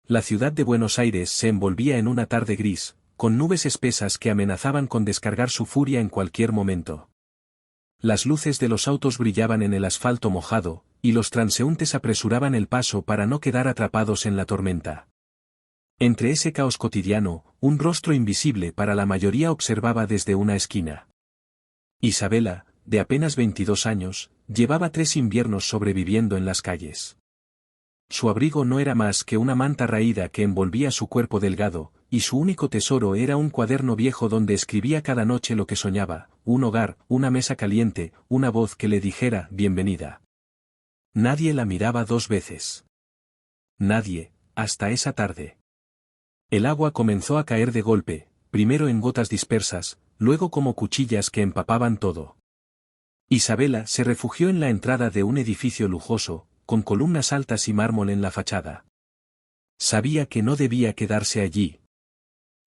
La ciudad de Buenos Aires se envolvía en una tarde gris, con nubes espesas que amenazaban con descargar su furia en cualquier momento. Las luces de los autos brillaban en el asfalto mojado, y los transeúntes apresuraban el paso para no quedar atrapados en la tormenta. Entre ese caos cotidiano, un rostro invisible para la mayoría observaba desde una esquina. Isabela, de apenas 22 años, llevaba 3 inviernos sobreviviendo en las calles. Su abrigo no era más que una manta raída que envolvía su cuerpo delgado, y su único tesoro era un cuaderno viejo donde escribía cada noche lo que soñaba, un hogar, una mesa caliente, una voz que le dijera bienvenida. Nadie la miraba 2 veces. Nadie, hasta esa tarde. El agua comenzó a caer de golpe, primero en gotas dispersas, luego como cuchillas que empapaban todo. Isabela se refugió en la entrada de un edificio lujoso, con columnas altas y mármol en la fachada. Sabía que no debía quedarse allí.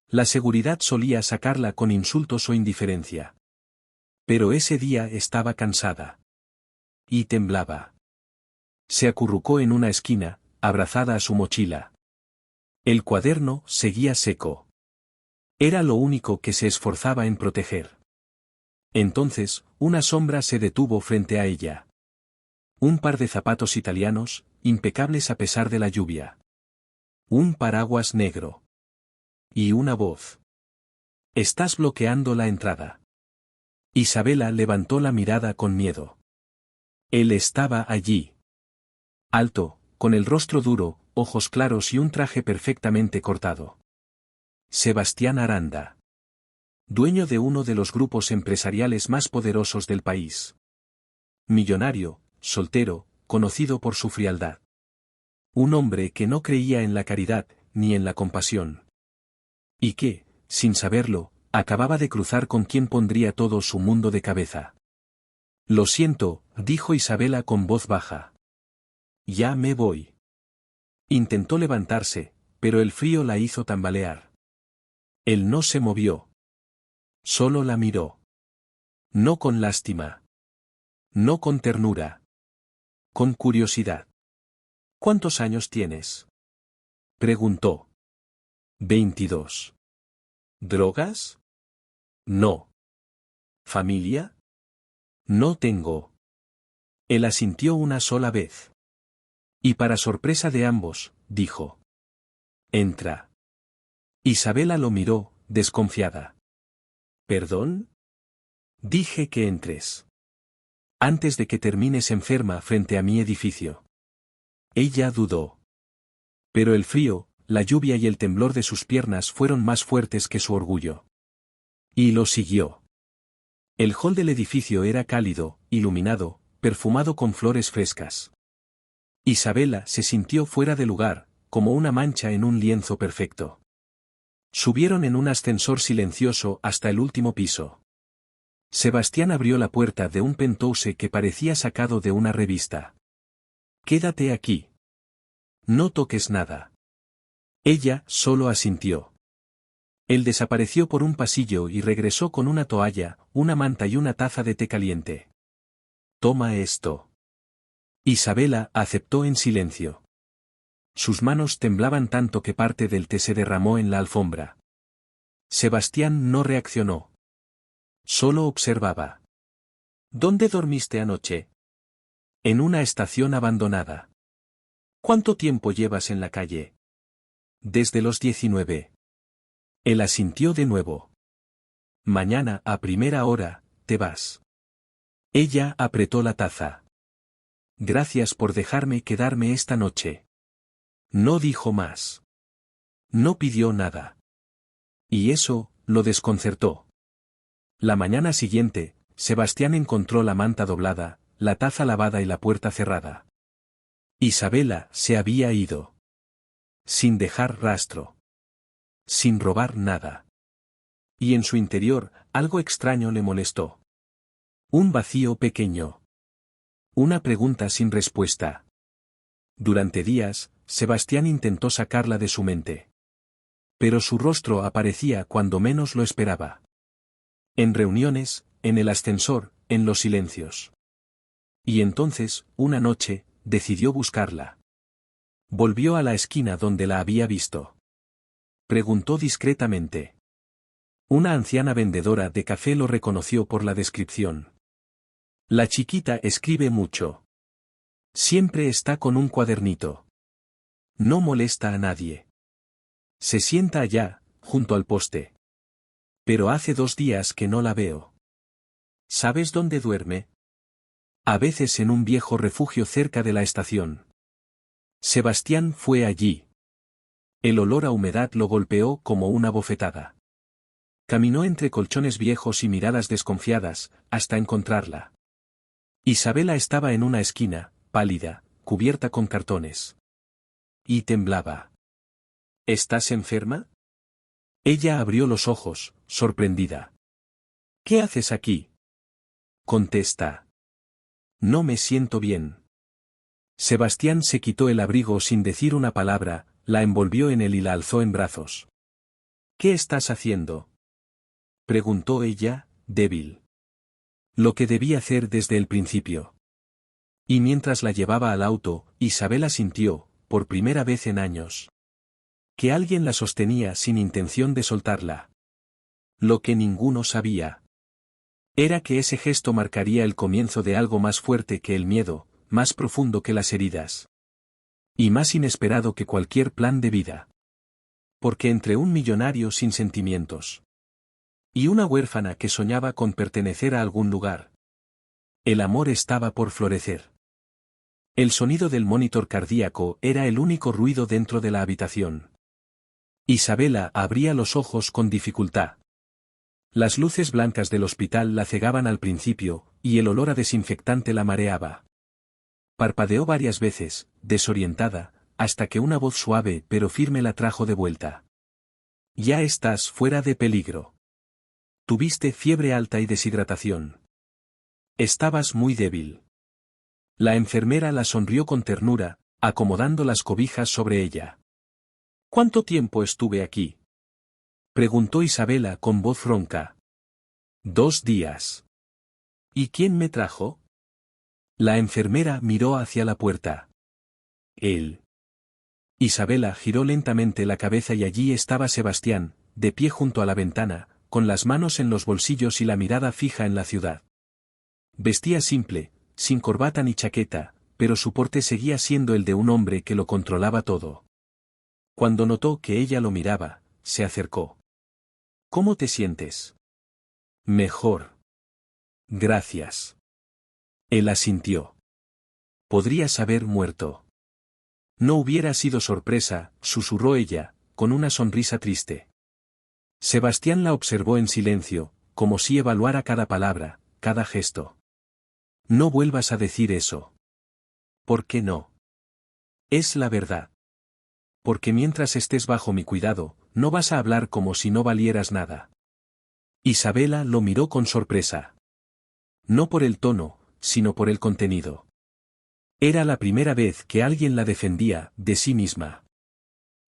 La seguridad solía sacarla con insultos o indiferencia. Pero ese día estaba cansada. Y temblaba. Se acurrucó en una esquina, abrazada a su mochila. El cuaderno seguía seco. Era lo único que se esforzaba en proteger. Entonces, una sombra se detuvo frente a ella. Un par de zapatos italianos, impecables a pesar de la lluvia. Un paraguas negro. Y una voz. «Estás bloqueando la entrada». Isabela levantó la mirada con miedo. Él estaba allí. Alto, con el rostro duro, ojos claros y un traje perfectamente cortado. Sebastián Aranda. Dueño de uno de los grupos empresariales más poderosos del país. Millonario, soltero, conocido por su frialdad. Un hombre que no creía en la caridad, ni en la compasión. Y que, sin saberlo, acababa de cruzar con quien pondría todo su mundo de cabeza. «Lo siento», dijo Isabela con voz baja. «Ya me voy». Intentó levantarse, pero el frío la hizo tambalear. Él no se movió. Solo la miró. No con lástima. No con ternura. Con curiosidad. «¿Cuántos años tienes?», preguntó. 22. «¿Drogas?». «No». «¿Familia?». «No tengo». Él asintió una sola vez. Y para sorpresa de ambos, dijo. «Entra». Isabela lo miró, desconfiada. «¿Perdón?». «Dije que entres. Antes de que termines enferma frente a mi edificio». Ella dudó. Pero el frío, la lluvia y el temblor de sus piernas fueron más fuertes que su orgullo. Y lo siguió. El hall del edificio era cálido, iluminado, perfumado con flores frescas. Isabela se sintió fuera de lugar, como una mancha en un lienzo perfecto. Subieron en un ascensor silencioso hasta el último piso. Sebastián abrió la puerta de un penthouse que parecía sacado de una revista. «Quédate aquí. No toques nada». Ella solo asintió. Él desapareció por un pasillo y regresó con una toalla, una manta y una taza de té caliente. «Toma esto». Isabela aceptó en silencio. Sus manos temblaban tanto que parte del té se derramó en la alfombra. Sebastián no reaccionó. Solo observaba. «¿Dónde dormiste anoche?». «En una estación abandonada». «¿Cuánto tiempo llevas en la calle?». «Desde los 19». Él asintió de nuevo. «Mañana a primera hora, te vas». Ella apretó la taza. «Gracias por dejarme quedarme esta noche». No dijo más. No pidió nada. Y eso, lo desconcertó. La mañana siguiente, Sebastián encontró la manta doblada, la taza lavada y la puerta cerrada. Isabela se había ido. Sin dejar rastro. Sin robar nada. Y en su interior, algo extraño le molestó. Un vacío pequeño. Una pregunta sin respuesta. Durante días, Sebastián intentó sacarla de su mente. Pero su rostro aparecía cuando menos lo esperaba. En reuniones, en el ascensor, en los silencios. Y entonces, una noche, decidió buscarla. Volvió a la esquina donde la había visto. Preguntó discretamente. Una anciana vendedora de café lo reconoció por la descripción. La chiquita escribe mucho. Siempre está con un cuadernito. No molesta a nadie. Se sienta allá, junto al poste. Pero hace 2 días que no la veo. ¿Sabes dónde duerme? A veces en un viejo refugio cerca de la estación. Sebastián fue allí. El olor a humedad lo golpeó como una bofetada. Caminó entre colchones viejos y miradas desconfiadas, hasta encontrarla. Isabela estaba en una esquina, pálida, cubierta con cartones. Y temblaba. ¿Estás enferma? Ella abrió los ojos, sorprendida. ¿Qué haces aquí? Contesta. No me siento bien. Sebastián se quitó el abrigo sin decir una palabra, la envolvió en él y la alzó en brazos. ¿Qué estás haciendo? Preguntó ella, débil. Lo que debía hacer desde el principio. Y mientras la llevaba al auto, Isabela sintió, por primera vez en años, que alguien la sostenía sin intención de soltarla. Lo que ninguno sabía era que ese gesto marcaría el comienzo de algo más fuerte que el miedo, más profundo que las heridas. Y más inesperado que cualquier plan de vida. Porque entre un millonario sin sentimientos y una huérfana que soñaba con pertenecer a algún lugar, el amor estaba por florecer. El sonido del monitor cardíaco era el único ruido dentro de la habitación. Isabela abría los ojos con dificultad. Las luces blancas del hospital la cegaban al principio, y el olor a desinfectante la mareaba. Parpadeó varias veces, desorientada, hasta que una voz suave pero firme la trajo de vuelta. Ya estás fuera de peligro. Tuviste fiebre alta y deshidratación. Estabas muy débil. La enfermera la sonrió con ternura, acomodando las cobijas sobre ella. ¿Cuánto tiempo estuve aquí? Preguntó Isabela con voz ronca. 2 días. ¿Y quién me trajo? La enfermera miró hacia la puerta. Él. Isabela giró lentamente la cabeza y allí estaba Sebastián, de pie junto a la ventana, con las manos en los bolsillos y la mirada fija en la ciudad. Vestía simple, sin corbata ni chaqueta, pero su porte seguía siendo el de un hombre que lo controlaba todo. Cuando notó que ella lo miraba, se acercó. ¿Cómo te sientes? Mejor. Gracias. Él asintió. Podrías haber muerto. No hubiera sido sorpresa, susurró ella, con una sonrisa triste. Sebastián la observó en silencio, como si evaluara cada palabra, cada gesto. No vuelvas a decir eso. ¿Por qué no? Es la verdad. Porque mientras estés bajo mi cuidado, no vas a hablar como si no valieras nada. Isabela lo miró con sorpresa. No por el tono, sino por el contenido. Era la primera vez que alguien la defendía, de sí misma.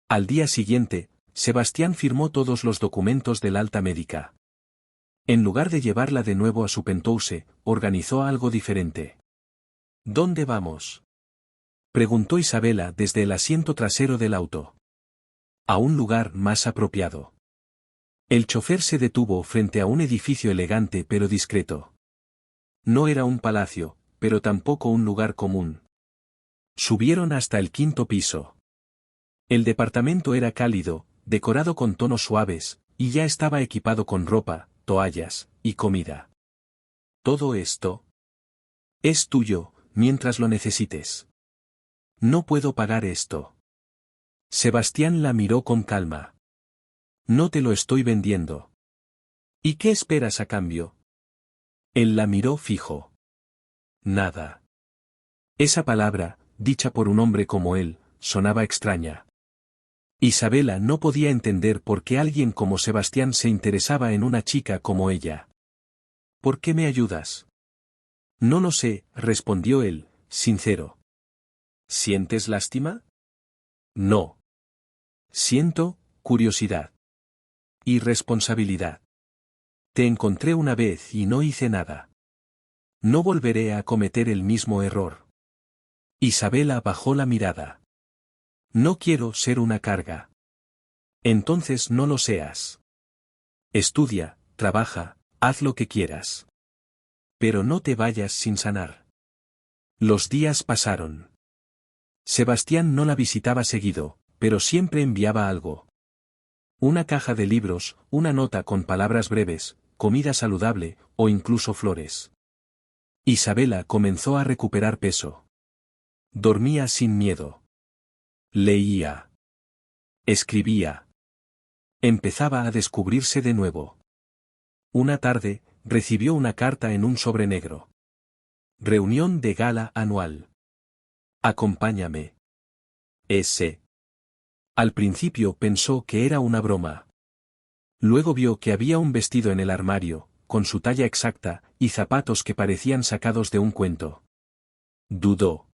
Al día siguiente, Sebastián firmó todos los documentos del alta médica. En lugar de llevarla de nuevo a su penthouse, organizó algo diferente. ¿Dónde vamos? Preguntó Isabela desde el asiento trasero del auto. A un lugar más apropiado. El chofer se detuvo frente a un edificio elegante pero discreto. No era un palacio, pero tampoco un lugar común. Subieron hasta el 5.º piso. El departamento era cálido, decorado con tonos suaves, y ya estaba equipado con ropa, toallas, y comida. Todo esto es tuyo, mientras lo necesites. No puedo pagar esto. Sebastián la miró con calma. No te lo estoy vendiendo. ¿Y qué esperas a cambio? Él la miró fijo. Nada. Esa palabra, dicha por un hombre como él, sonaba extraña. Isabela no podía entender por qué alguien como Sebastián se interesaba en una chica como ella. ¿Por qué me ayudas? No lo sé, respondió él, sincero. ¿Sientes lástima? No. Siento curiosidad. Y responsabilidad. Te encontré una vez y no hice nada. No volveré a cometer el mismo error. Isabela bajó la mirada. No quiero ser una carga. Entonces no lo seas. Estudia, trabaja, haz lo que quieras. Pero no te vayas sin sanar. Los días pasaron. Sebastián no la visitaba seguido, pero siempre enviaba algo. Una caja de libros, una nota con palabras breves, comida saludable, o incluso flores. Isabela comenzó a recuperar peso. Dormía sin miedo. Leía. Escribía. Empezaba a descubrirse de nuevo. Una tarde, recibió una carta en un sobre negro. Reunión de gala anual. Acompáñame. S. Al principio pensó que era una broma. Luego vio que había un vestido en el armario, con su talla exacta, y zapatos que parecían sacados de un cuento. Dudó.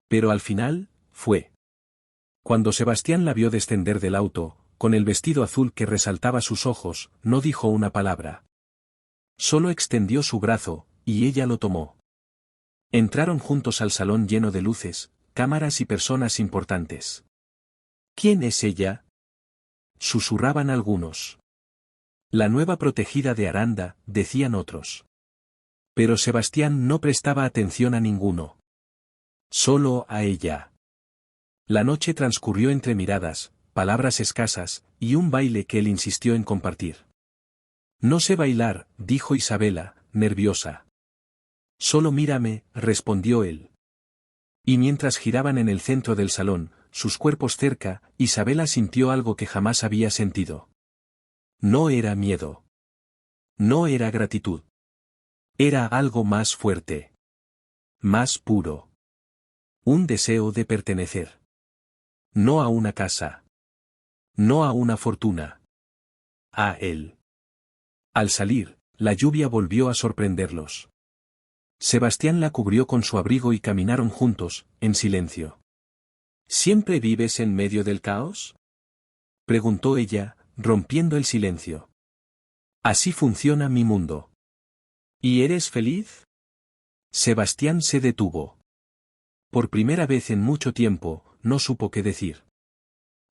Pero al final, fue. Cuando Sebastián la vio descender del auto, con el vestido azul que resaltaba sus ojos, no dijo una palabra. Solo extendió su brazo, y ella lo tomó. Entraron juntos al salón lleno de luces, cámaras y personas importantes. ¿Quién es ella?, susurraban algunos. La nueva protegida de Aranda, decían otros. Pero Sebastián no prestaba atención a ninguno. Solo a ella. La noche transcurrió entre miradas, palabras escasas, y un baile que él insistió en compartir. No sé bailar, dijo Isabela, nerviosa. Solo mírame, respondió él. Y mientras giraban en el centro del salón, sus cuerpos cerca, Isabela sintió algo que jamás había sentido. No era miedo. No era gratitud. Era algo más fuerte. Más puro. Un deseo de pertenecer. No a una casa. No a una fortuna. A él. Al salir, la lluvia volvió a sorprenderlos. Sebastián la cubrió con su abrigo y caminaron juntos, en silencio. ¿Siempre vives en medio del caos?, preguntó ella, rompiendo el silencio. Así funciona mi mundo. ¿Y eres feliz? Sebastián se detuvo. Por primera vez en mucho tiempo, no supo qué decir.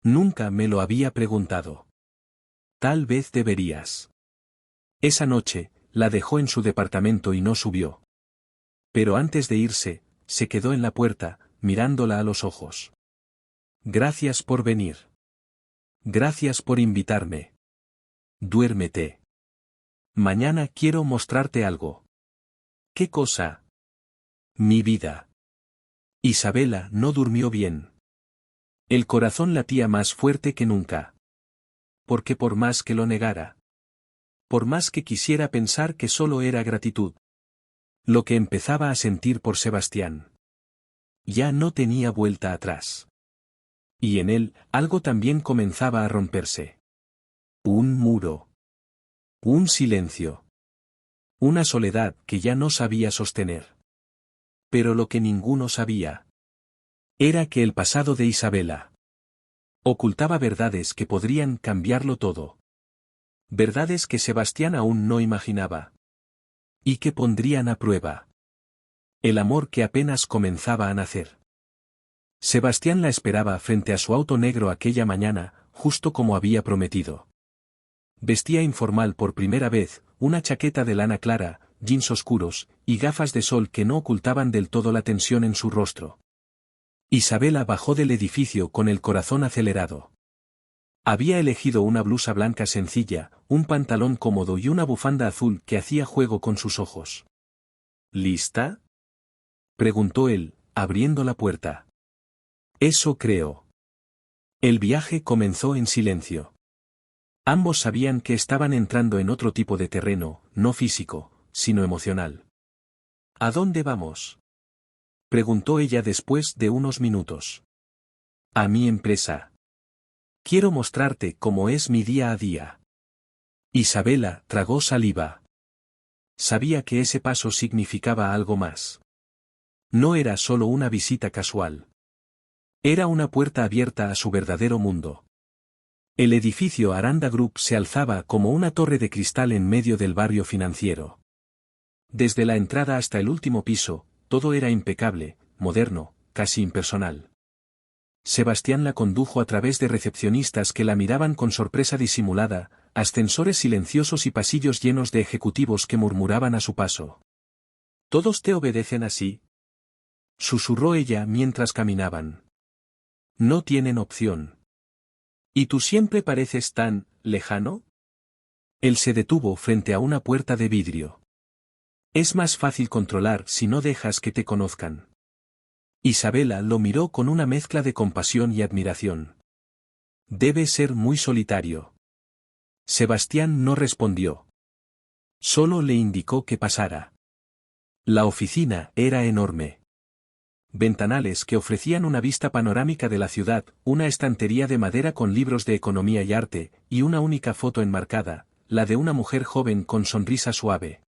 Nunca me lo había preguntado. Tal vez deberías. Esa noche, la dejó en su departamento y no subió. Pero antes de irse, se quedó en la puerta, mirándola a los ojos. Gracias por venir. Gracias por invitarme. Duérmete. Mañana quiero mostrarte algo. ¿Qué cosa? Mi vida. Isabela no durmió bien. El corazón latía más fuerte que nunca. Porque por más que lo negara, por más que quisiera pensar que solo era gratitud, lo que empezaba a sentir por Sebastián, ya no tenía vuelta atrás. Y en él, algo también comenzaba a romperse. Un muro. Un silencio. Una soledad que ya no sabía sostener. Pero lo que ninguno sabía era que el pasado de Isabela ocultaba verdades que podrían cambiarlo todo. Verdades que Sebastián aún no imaginaba. Y que pondrían a prueba el amor que apenas comenzaba a nacer. Sebastián la esperaba frente a su auto negro aquella mañana, justo como había prometido. Vestía informal por primera vez, una chaqueta de lana clara, jeans oscuros, y gafas de sol que no ocultaban del todo la tensión en su rostro. Isabela bajó del edificio con el corazón acelerado. Había elegido una blusa blanca sencilla, un pantalón cómodo y una bufanda azul que hacía juego con sus ojos. ¿Lista?, preguntó él, abriendo la puerta. Eso creo. El viaje comenzó en silencio. Ambos sabían que estaban entrando en otro tipo de terreno, no físico, sino emocional. ¿A dónde vamos?, preguntó ella después de unos minutos. A mi empresa. Quiero mostrarte cómo es mi día a día. Isabela tragó saliva. Sabía que ese paso significaba algo más. No era solo una visita casual. Era una puerta abierta a su verdadero mundo. El edificio Aranda Group se alzaba como una torre de cristal en medio del barrio financiero. Desde la entrada hasta el último piso, todo era impecable, moderno, casi impersonal. Sebastián la condujo a través de recepcionistas que la miraban con sorpresa disimulada, ascensores silenciosos y pasillos llenos de ejecutivos que murmuraban a su paso. «¿Todos te obedecen así?», susurró ella mientras caminaban. «No tienen opción. ¿Y tú siempre pareces tan lejano?». Él se detuvo frente a una puerta de vidrio. «Es más fácil controlar si no dejas que te conozcan». Isabela lo miró con una mezcla de compasión y admiración. «Debe ser muy solitario». Sebastián no respondió. Solo le indicó que pasara. La oficina era enorme. Ventanales que ofrecían una vista panorámica de la ciudad, una estantería de madera con libros de economía y arte, y una única foto enmarcada, la de una mujer joven con sonrisa suave.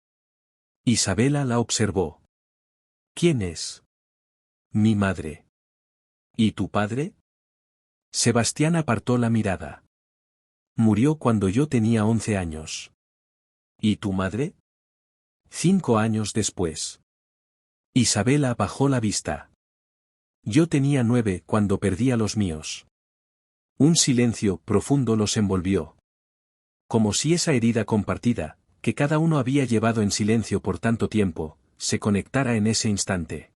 Isabela la observó. «¿Quién es?». «Mi madre». «¿Y tu padre?». Sebastián apartó la mirada. «Murió cuando yo tenía 11 años». «¿Y tu madre?». «5 años después». Isabela bajó la vista. «Yo tenía 9 cuando perdí a los míos». Un silencio profundo los envolvió. Como si esa herida compartida, que cada uno había llevado en silencio por tanto tiempo, se conectara en ese instante.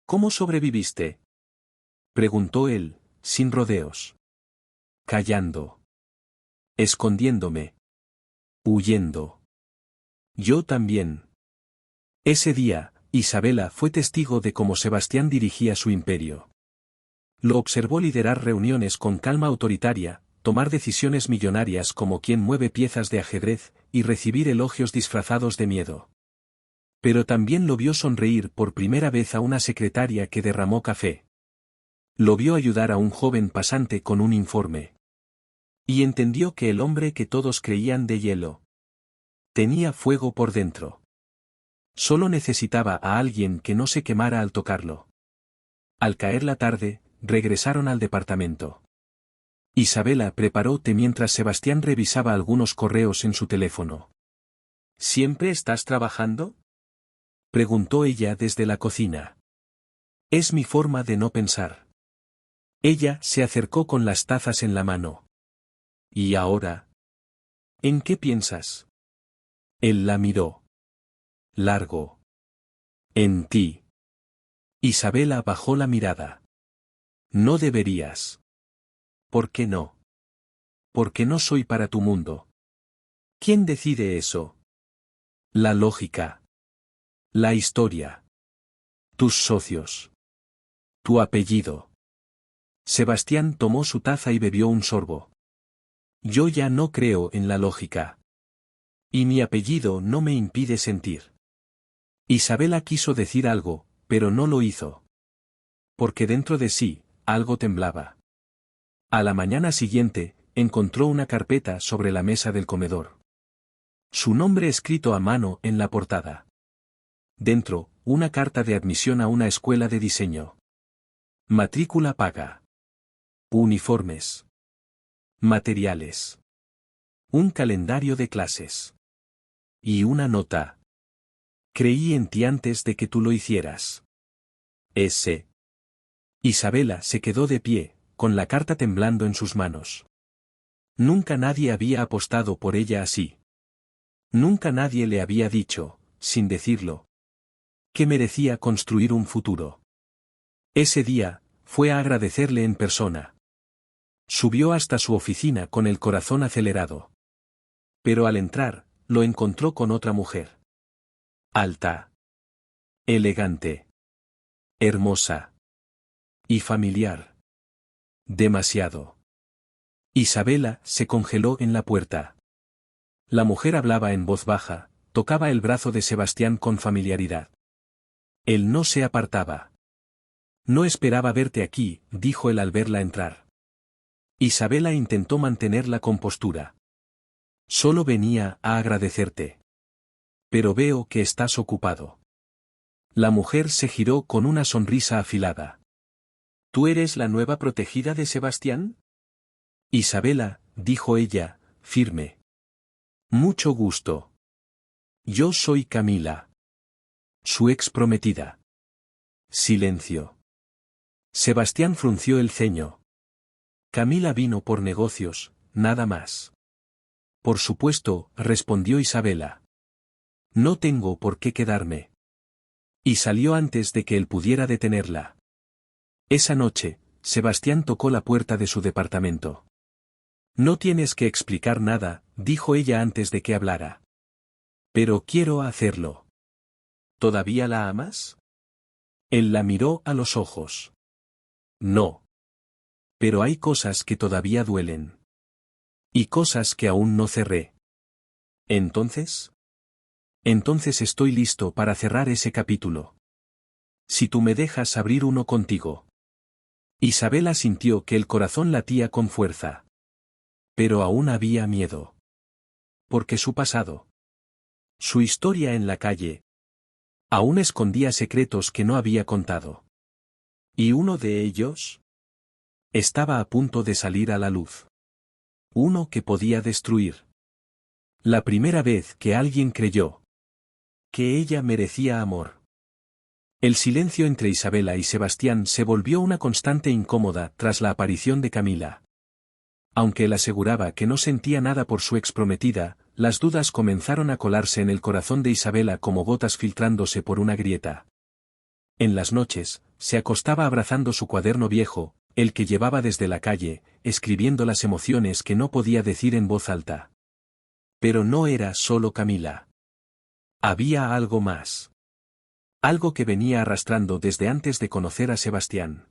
«¿Cómo sobreviviste?», preguntó él, sin rodeos. «Callando. Escondiéndome. Huyendo». «Yo también». Ese día, Isabela fue testigo de cómo Sebastián dirigía su imperio. Lo observó liderar reuniones con calma autoritaria, tomar decisiones millonarias como quien mueve piezas de ajedrez, y recibir elogios disfrazados de miedo. Pero también lo vio sonreír por primera vez a una secretaria que derramó café. Lo vio ayudar a un joven pasante con un informe. Y entendió que el hombre que todos creían de hielo tenía fuego por dentro. Solo necesitaba a alguien que no se quemara al tocarlo. Al caer la tarde, regresaron al departamento. Isabela preparó té mientras Sebastián revisaba algunos correos en su teléfono. «¿Siempre estás trabajando?», preguntó ella desde la cocina. «Es mi forma de no pensar». Ella se acercó con las tazas en la mano. «¿Y ahora? ¿En qué piensas?». Él la miró. «Largo. En ti». Isabela bajó la mirada. «No deberías». «¿Por qué no?». «Porque no soy para tu mundo». «¿Quién decide eso?». «La lógica. La historia. Tus socios. Tu apellido». Sebastián tomó su taza y bebió un sorbo. «Yo ya no creo en la lógica. Y mi apellido no me impide sentir». Isabela quiso decir algo, pero no lo hizo. Porque dentro de sí, algo temblaba. A la mañana siguiente, encontró una carpeta sobre la mesa del comedor. Su nombre escrito a mano en la portada. Dentro, una carta de admisión a una escuela de diseño. Matrícula paga. Uniformes. Materiales. Un calendario de clases. Y una nota. «Creí en ti antes de que tú lo hicieras». S. Isabela se quedó de pie, con la carta temblando en sus manos. Nunca nadie había apostado por ella así. Nunca nadie le había dicho, sin decirlo, que merecía construir un futuro. Ese día, fue a agradecerle en persona. Subió hasta su oficina con el corazón acelerado. Pero al entrar, lo encontró con otra mujer. Alta. Elegante. Hermosa. Y familiar. Demasiado. Isabela se congeló en la puerta. La mujer hablaba en voz baja, tocaba el brazo de Sebastián con familiaridad. Él no se apartaba. «No esperaba verte aquí», dijo él al verla entrar. Isabela intentó mantener la compostura. «Solo venía a agradecerte. Pero veo que estás ocupado». La mujer se giró con una sonrisa afilada. «¿Tú eres la nueva protegida de Sebastián?». «Isabela», dijo ella, firme. «Mucho gusto. Yo soy Camila. Su ex prometida». Silencio. Sebastián frunció el ceño. Camila vino por negocios, nada más. Por supuesto, respondió Isabela. No tengo por qué quedarme. Y salió antes de que él pudiera detenerla. Esa noche, Sebastián tocó la puerta de su departamento. No tienes que explicar nada, dijo ella antes de que hablara. Pero quiero hacerlo. ¿Todavía la amas? Él la miró a los ojos. No. Pero hay cosas que todavía duelen. Y cosas que aún no cerré. ¿Entonces? Entonces estoy listo para cerrar ese capítulo. Si tú me dejas abrir uno contigo. Isabela sintió que el corazón latía con fuerza. Pero aún había miedo. Porque su pasado. Su historia en la calle. Aún escondía secretos que no había contado. Y uno de ellos estaba a punto de salir a la luz. Uno que podía destruir. La primera vez que alguien creyó que ella merecía amor. El silencio entre Isabela y Sebastián se volvió una constante incómoda tras la aparición de Camila. Aunque él aseguraba que no sentía nada por su exprometida, las dudas comenzaron a colarse en el corazón de Isabela como gotas filtrándose por una grieta. En las noches, se acostaba abrazando su cuaderno viejo, el que llevaba desde la calle, escribiendo las emociones que no podía decir en voz alta. Pero no era solo Camila. Había algo más. Algo que venía arrastrando desde antes de conocer a Sebastián.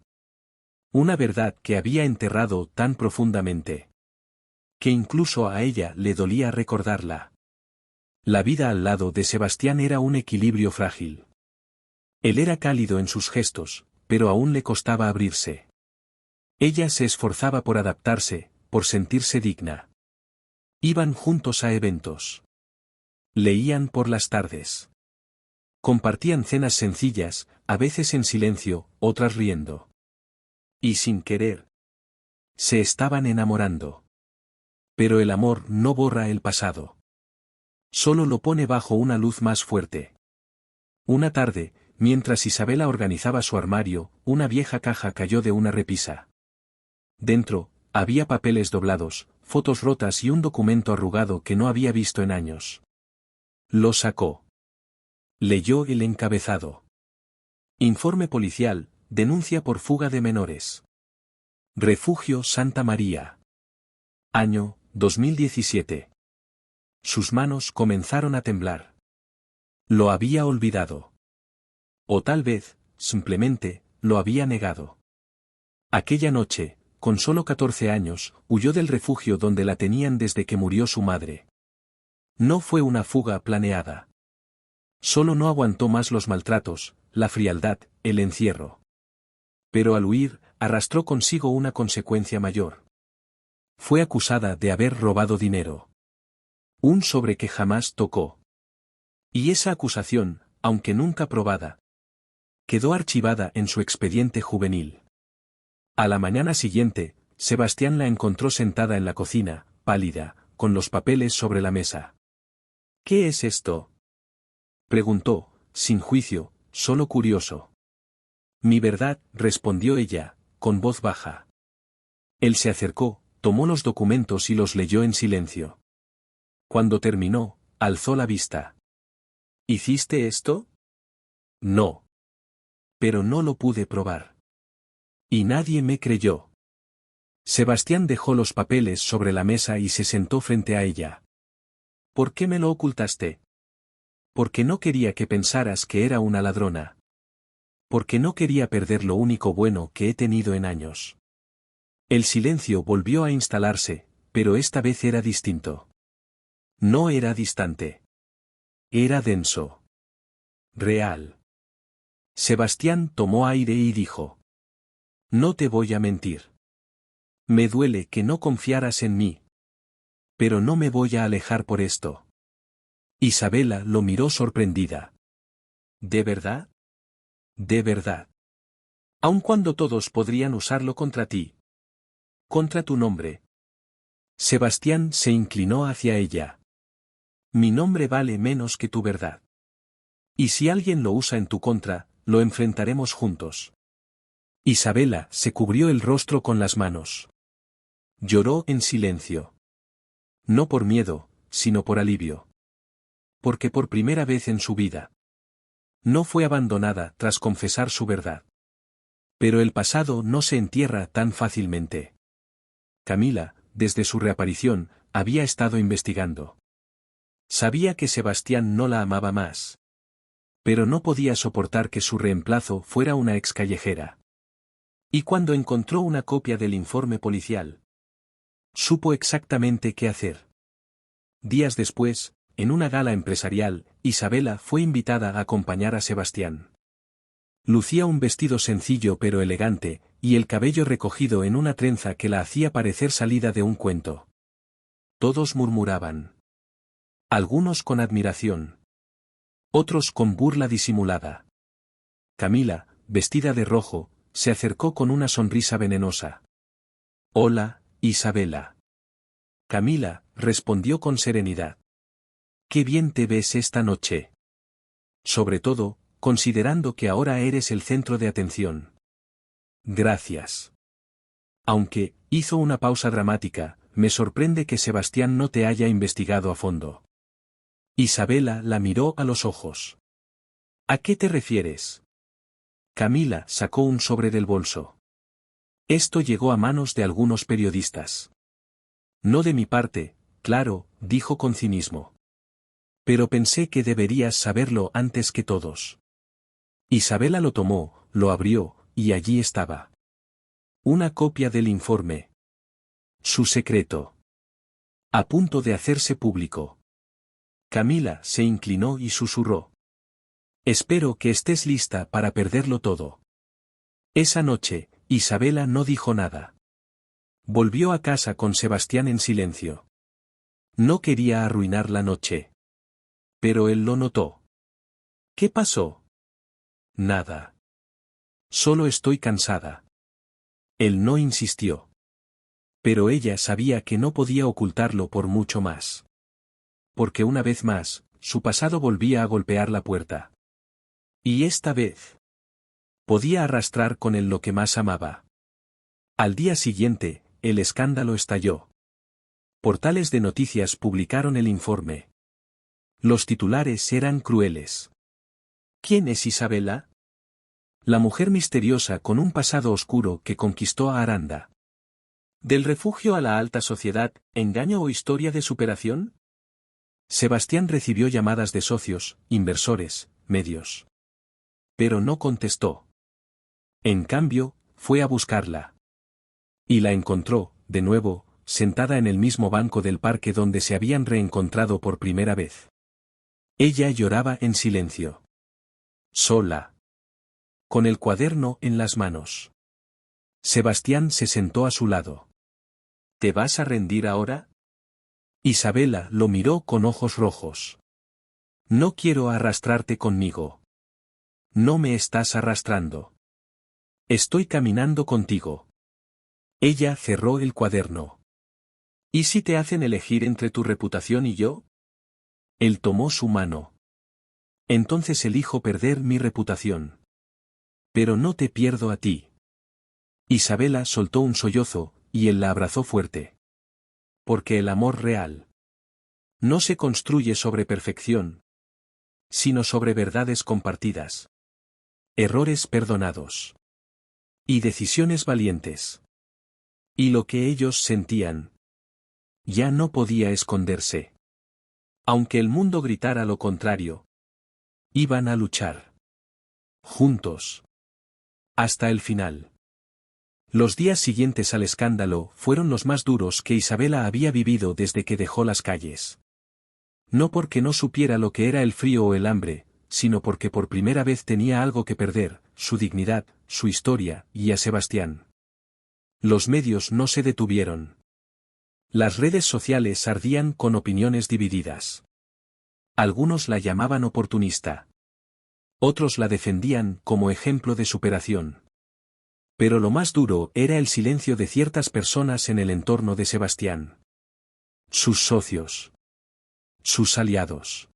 Una verdad que había enterrado tan profundamente. Que incluso a ella le dolía recordarla. La vida al lado de Sebastián era un equilibrio frágil. Él era cálido en sus gestos, pero aún le costaba abrirse. Ella se esforzaba por adaptarse, por sentirse digna. Iban juntos a eventos. Leían por las tardes. Compartían cenas sencillas, a veces en silencio, otras riendo. Y sin querer. Se estaban enamorando. Pero el amor no borra el pasado. Solo lo pone bajo una luz más fuerte. Una tarde, mientras Isabela organizaba su armario, una vieja caja cayó de una repisa. Dentro, había papeles doblados, fotos rotas y un documento arrugado que no había visto en años. Lo sacó. Leyó el encabezado. Informe policial, denuncia por fuga de menores. Refugio Santa María. Año, 2017. Sus manos comenzaron a temblar. Lo había olvidado. O tal vez, simplemente, lo había negado. Aquella noche, con solo 14 años, huyó del refugio donde la tenían desde que murió su madre. No fue una fuga planeada. Solo no aguantó más los maltratos, la frialdad, el encierro. Pero al huir, arrastró consigo una consecuencia mayor. Fue acusada de haber robado dinero. Un sobre que jamás tocó. Y esa acusación, aunque nunca probada, quedó archivada en su expediente juvenil. A la mañana siguiente, Sebastián la encontró sentada en la cocina, pálida, con los papeles sobre la mesa. ¿Qué es esto?, preguntó, sin juicio, solo curioso. Mi verdad, respondió ella, con voz baja. Él se acercó, tomó los documentos y los leyó en silencio. Cuando terminó, alzó la vista. ¿Hiciste esto? No. Pero no lo pude probar. Y nadie me creyó. Sebastián dejó los papeles sobre la mesa y se sentó frente a ella. ¿Por qué me lo ocultaste? Porque no quería que pensaras que era una ladrona. Porque no quería perder lo único bueno que he tenido en años. El silencio volvió a instalarse, pero esta vez era distinto. No era distante. Era denso. Real. Sebastián tomó aire y dijo. No te voy a mentir. Me duele que no confiaras en mí. Pero no me voy a alejar por esto. Isabela lo miró sorprendida. ¿De verdad? ¿De verdad? Aun cuando todos podrían usarlo contra ti. Contra tu nombre. Sebastián se inclinó hacia ella. Mi nombre vale menos que tu verdad. Y si alguien lo usa en tu contra, lo enfrentaremos juntos. Isabela se cubrió el rostro con las manos. Lloró en silencio. No por miedo, sino por alivio. Porque por primera vez en su vida no fue abandonada tras confesar su verdad. Pero el pasado no se entierra tan fácilmente. Camila, desde su reaparición, había estado investigando. Sabía que Sebastián no la amaba más. Pero no podía soportar que su reemplazo fuera una ex callejera. Y cuando encontró una copia del informe policial, supo exactamente qué hacer. Días después, en una gala empresarial, Isabela fue invitada a acompañar a Sebastián. Lucía un vestido sencillo pero elegante, y el cabello recogido en una trenza que la hacía parecer salida de un cuento. Todos murmuraban. Algunos con admiración. Otros con burla disimulada. Camila, vestida de rojo, se acercó con una sonrisa venenosa. «Hola, Isabela». Camila respondió con serenidad. «Qué bien te ves esta noche. Sobre todo, considerando que ahora eres el centro de atención». «Gracias». Aunque, hizo una pausa dramática, me sorprende que Sebastián no te haya investigado a fondo. Isabela la miró a los ojos. ¿A qué te refieres? Camila sacó un sobre del bolso. Esto llegó a manos de algunos periodistas. No de mi parte, claro, dijo con cinismo. Pero pensé que deberías saberlo antes que todos. Isabela lo tomó, lo abrió, y allí estaba. Una copia del informe. Su secreto. A punto de hacerse público. Camila se inclinó y susurró. Espero que estés lista para perderlo todo. Esa noche, Isabela no dijo nada. Volvió a casa con Sebastián en silencio. No quería arruinar la noche. Pero él lo notó. ¿Qué pasó? Nada. Solo estoy cansada. Él no insistió. Pero ella sabía que no podía ocultarlo por mucho más. Porque una vez más, su pasado volvía a golpear la puerta. Y esta vez podía arrastrar con él lo que más amaba. Al día siguiente, el escándalo estalló. Portales de noticias publicaron el informe. Los titulares eran crueles. ¿Quién es Isabela? La mujer misteriosa con un pasado oscuro que conquistó a Aranda. ¿Del refugio a la alta sociedad, engaño o historia de superación? Sebastián recibió llamadas de socios, inversores, medios. Pero no contestó. En cambio, fue a buscarla. Y la encontró, de nuevo, sentada en el mismo banco del parque donde se habían reencontrado por primera vez. Ella lloraba en silencio. Sola. Con el cuaderno en las manos. Sebastián se sentó a su lado. ¿Te vas a rendir ahora? Isabela lo miró con ojos rojos. No quiero arrastrarte conmigo. No me estás arrastrando. Estoy caminando contigo. Ella cerró el cuaderno. ¿Y si te hacen elegir entre tu reputación y yo? Él tomó su mano. Entonces elijo perder mi reputación. Pero no te pierdo a ti. Isabela soltó un sollozo, y él la abrazó fuerte. Porque el amor real no se construye sobre perfección, sino sobre verdades compartidas. Errores perdonados. Y decisiones valientes. Y lo que ellos sentían ya no podía esconderse. Aunque el mundo gritara lo contrario, iban a luchar. Juntos. Hasta el final. Los días siguientes al escándalo fueron los más duros que Isabela había vivido desde que dejó las calles. No porque no supiera lo que era el frío o el hambre, sino porque por primera vez tenía algo que perder, su dignidad, su historia, y a Sebastián. Los medios no se detuvieron. Las redes sociales ardían con opiniones divididas. Algunos la llamaban oportunista. Otros la defendían como ejemplo de superación. Pero lo más duro era el silencio de ciertas personas en el entorno de Sebastián. Sus socios. Sus aliados.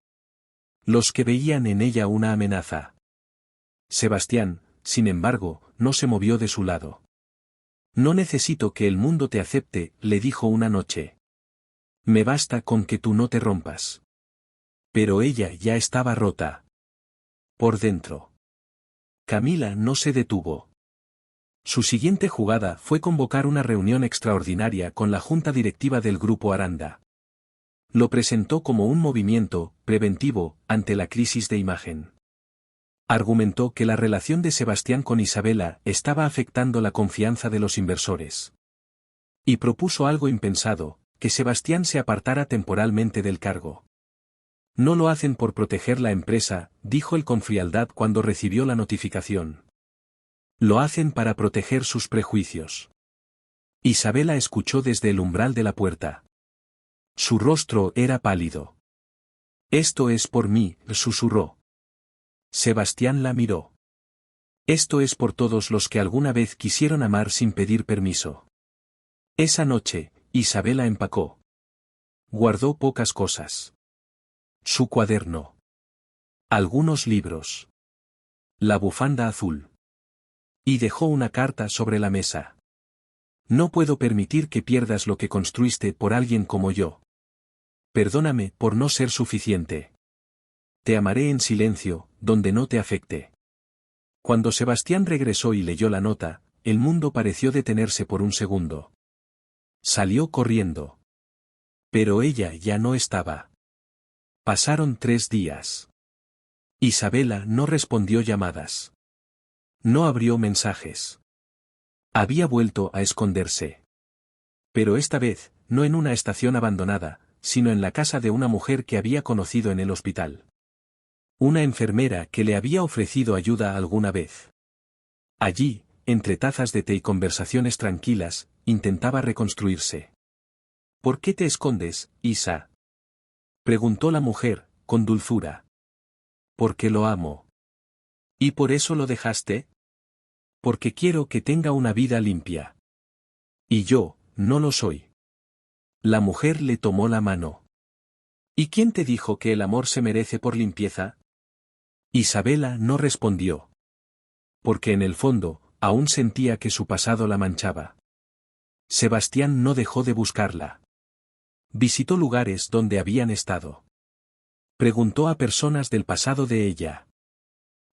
Los que veían en ella una amenaza. Sebastián, sin embargo, no se movió de su lado. No necesito que el mundo te acepte, le dijo una noche. Me basta con que tú no te rompas. Pero ella ya estaba rota. Por dentro. Camila no se detuvo. Su siguiente jugada fue convocar una reunión extraordinaria con la junta directiva del Grupo Aranda. Lo presentó como un movimiento preventivo ante la crisis de imagen. Argumentó que la relación de Sebastián con Isabela estaba afectando la confianza de los inversores. Y propuso algo impensado, que Sebastián se apartara temporalmente del cargo. No lo hacen por proteger la empresa, dijo él con frialdad cuando recibió la notificación. Lo hacen para proteger sus prejuicios. Isabela escuchó desde el umbral de la puerta. Su rostro era pálido. Esto es por mí, susurró. Sebastián la miró. Esto es por todos los que alguna vez quisieron amar sin pedir permiso. Esa noche, Isabela empacó. Guardó pocas cosas. Su cuaderno. Algunos libros. La bufanda azul. Y dejó una carta sobre la mesa. No puedo permitir que pierdas lo que construiste por alguien como yo. Perdóname por no ser suficiente. Te amaré en silencio, donde no te afecte. Cuando Sebastián regresó y leyó la nota, el mundo pareció detenerse por un segundo. Salió corriendo. Pero ella ya no estaba. Pasaron 3 días. Isabela no respondió llamadas. No abrió mensajes. Había vuelto a esconderse. Pero esta vez, no en una estación abandonada, sino en la casa de una mujer que había conocido en el hospital. Una enfermera que le había ofrecido ayuda alguna vez. Allí, entre tazas de té y conversaciones tranquilas, intentaba reconstruirse. ¿Por qué te escondes, Isa? Preguntó la mujer, con dulzura. Porque lo amo. ¿Y por eso lo dejaste? Porque quiero que tenga una vida limpia. Y yo, no lo soy. La mujer le tomó la mano. ¿Y quién te dijo que el amor se merece por limpieza? Isabela no respondió. Porque en el fondo, aún sentía que su pasado la manchaba. Sebastián no dejó de buscarla. Visitó lugares donde habían estado. Preguntó a personas del pasado de ella.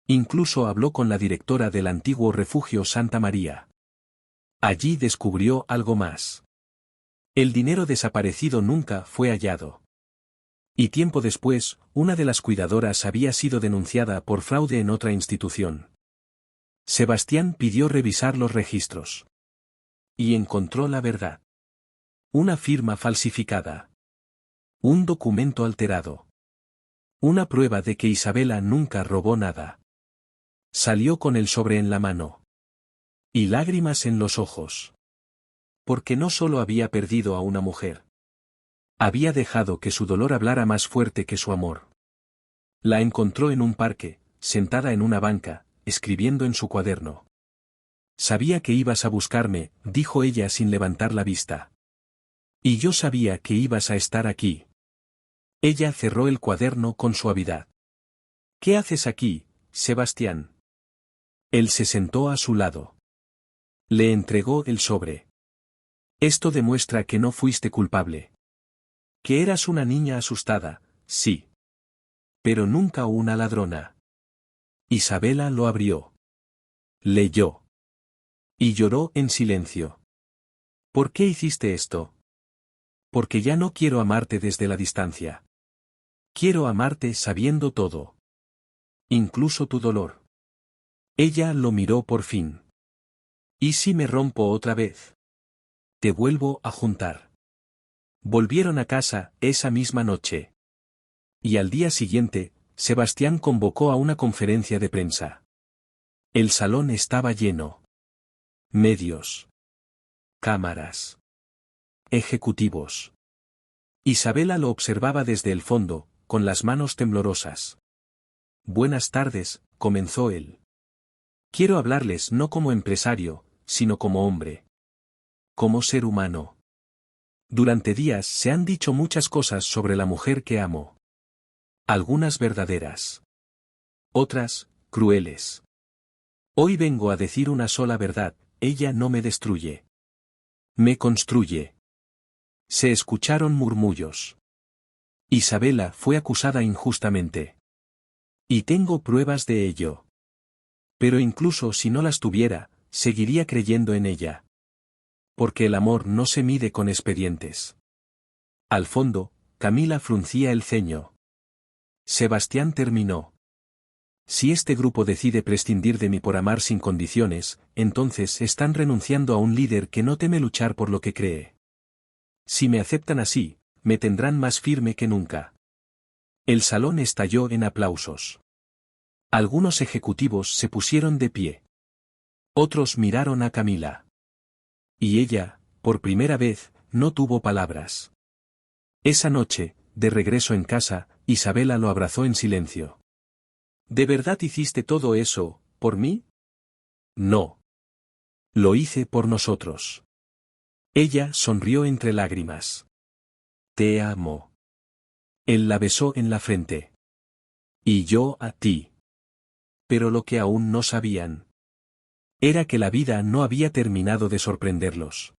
Incluso habló con la directora del antiguo refugio Santa María. Allí descubrió algo más. El dinero desaparecido nunca fue hallado. Y tiempo después, una de las cuidadoras había sido denunciada por fraude en otra institución. Sebastián pidió revisar los registros. Y encontró la verdad. Una firma falsificada. Un documento alterado. Una prueba de que Isabela nunca robó nada. Salió con el sobre en la mano. Y lágrimas en los ojos. Porque no solo había perdido a una mujer. Había dejado que su dolor hablara más fuerte que su amor. La encontró en un parque, sentada en una banca, escribiendo en su cuaderno. Sabía que ibas a buscarme, dijo ella sin levantar la vista. Y yo sabía que ibas a estar aquí. Ella cerró el cuaderno con suavidad. ¿Qué haces aquí, Sebastián? Él se sentó a su lado. Le entregó el sobre. Esto demuestra que no fuiste culpable. Que eras una niña asustada, sí. Pero nunca una ladrona. Isabela lo abrió. Leyó. Y lloró en silencio. ¿Por qué hiciste esto? Porque ya no quiero amarte desde la distancia. Quiero amarte sabiendo todo. Incluso tu dolor. Ella lo miró por fin. ¿Y si me rompo otra vez? Te vuelvo a juntar. Volvieron a casa esa misma noche. Y al día siguiente, Sebastián convocó a una conferencia de prensa. El salón estaba lleno. Medios. Cámaras. Ejecutivos. Isabela lo observaba desde el fondo, con las manos temblorosas. Buenas tardes, comenzó él. Quiero hablarles no como empresario, sino como hombre. Como ser humano. Durante días se han dicho muchas cosas sobre la mujer que amo. Algunas verdaderas. Otras, crueles. Hoy vengo a decir una sola verdad, ella no me destruye. Me construye. Se escucharon murmullos. Isabela fue acusada injustamente. Y tengo pruebas de ello. Pero incluso si no las tuviera, seguiría creyendo en ella. Porque el amor no se mide con expedientes. Al fondo, Camila fruncía el ceño. Sebastián terminó. Si este grupo decide prescindir de mí por amar sin condiciones, entonces están renunciando a un líder que no teme luchar por lo que cree. Si me aceptan así, me tendrán más firme que nunca. El salón estalló en aplausos. Algunos ejecutivos se pusieron de pie. Otros miraron a Camila. Y ella, por primera vez, no tuvo palabras. Esa noche, de regreso en casa, Isabela lo abrazó en silencio. ¿De verdad hiciste todo eso, por mí? No. Lo hice por nosotros. Ella sonrió entre lágrimas. Te amo. Él la besó en la frente. Y yo a ti. Pero lo que aún no sabían era que la vida no había terminado de sorprenderlos.